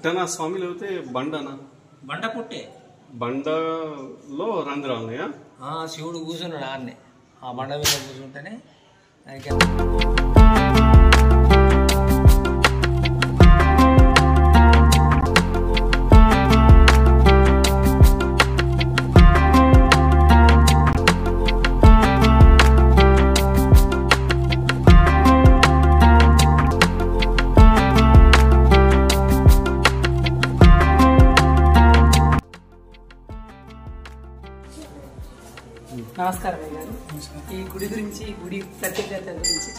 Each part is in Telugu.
పుట్టనా స్వామి లేకపోతే బండనా? బండ పుట్టే. బండలో రంధ్రాలున్నాయా? శివుడు కూర్చున్నాడు ఆన్నే, ఆ బండ మీద కూర్చుంటేనే నమస్కారం అయ్యారు. ఈ గుడి గురించి, గుడి ప్రత్యేకత గురించి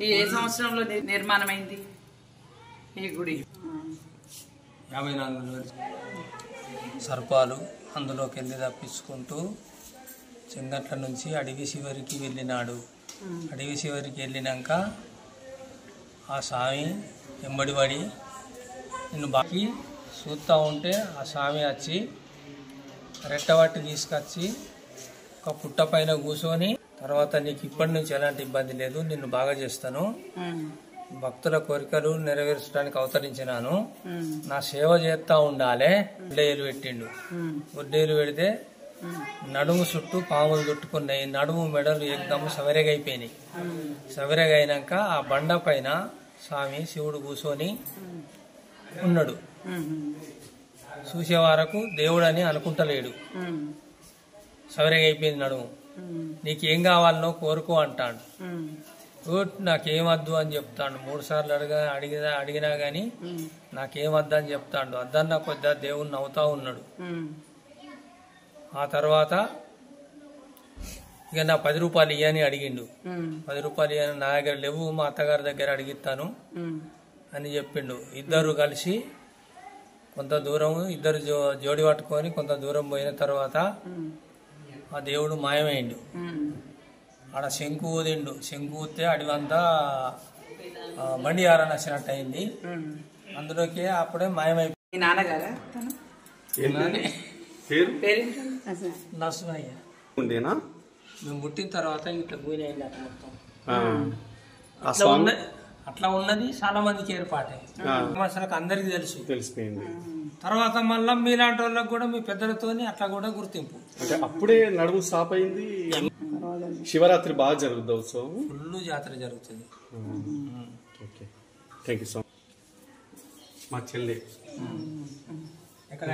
ఈ ఏ సంవత్సరంలో నిర్మాణమైంది ఈ గుడి? 54 సర్పాలు అందులోకి వెళ్ళి తప్పించుకుంటూ చెంగట్ల నుంచి అడవి చివరికి వెళ్ళినాడు. అడవి చివరికి వెళ్ళినాక ఆ స్వామి వెంబడి పడి నిన్ను బాకి చూస్తూ ఉంటే ఆ స్వామి వచ్చి రెట్టబట్టి తీసుకొచ్చి ఒక పుట్ట పైన కూర్చొని, తర్వాత నీకు ఇప్పటి నుంచి ఎలాంటి ఇబ్బంది లేదు, నిన్ను బాగా చేస్తాను, భక్తుల కోరికలు నెరవేర్చడానికి అవతరించినాను, నా సేవ చేస్తా ఉండాలే. గుడ్డేలు పెట్టిండు. గుడ్డేలు పెడితే నడుము చుట్టూ పాములు చుట్టుకున్నాయి. నడుము మెడలు ఏకదమ్ము సవరెగైపోయినాయి. సవరెగైనాక ఆ బండ పైన స్వామి శివుడు కూర్చొని ఉన్నాడు. చూసే వరకు దేవుడు అని అనుకుంటలేడు. సవరెగైపోయింది నడుము. నీకేం కావాలనో కోరుకో అంటాడు. నాకేమద్దు అని చెప్తాడు. 3 సార్లు అడిగినా గాని నాకేమద్దు అని చెప్తాడు. అద్దన్న కొద్దిగా దేవుడు నవ్వుతా ఉన్నాడు. ఆ తర్వాత ఇక నా 10 రూపాయలు ఇయ్యని అడిగిండు. 10 రూపాయలు ఇయ్యని నా దగ్గర లేవు, మా అత్తగారి దగ్గర అడిగిస్తాను అని చెప్పిండు. ఇద్దరు కలిసి కొంత దూరం, ఇద్దరు జోడి పట్టుకొని కొంత దూరం పోయిన తర్వాత ఆ దేవుడు మాయమైండు. ఆడ శంకు ఊదిండు. శంకు ఊతే అడివంతా బండి ఆరనచ్చినట్టు అయింది. అందులోకి అప్పుడే మాయమైపోయింది. నాన్నగారా నరసింహయ్య ఉండేనా? మేము పుట్టిన తర్వాత ఇట్లా పోయిన మొత్తం అట్లా ఉన్నది. చాలా మందికి ఏర్పాటే, మనుషులకు అందరికి తెలిసిపోయింది. తర్వాత మళ్ళా మీలాంటి వాళ్ళకి కూడా మీ పెద్దలతోని అట్లా కూడా గుర్తింపు. అంటే అప్పుడే నడుము స్టాప్ అయింది. శివరాత్రి బాగా జరుగుతుంది ఉత్సవం, ఫుల్ జాతర జరుగుతుంది. Okay, thank you so much. మా చెల్లి ఎక్కడ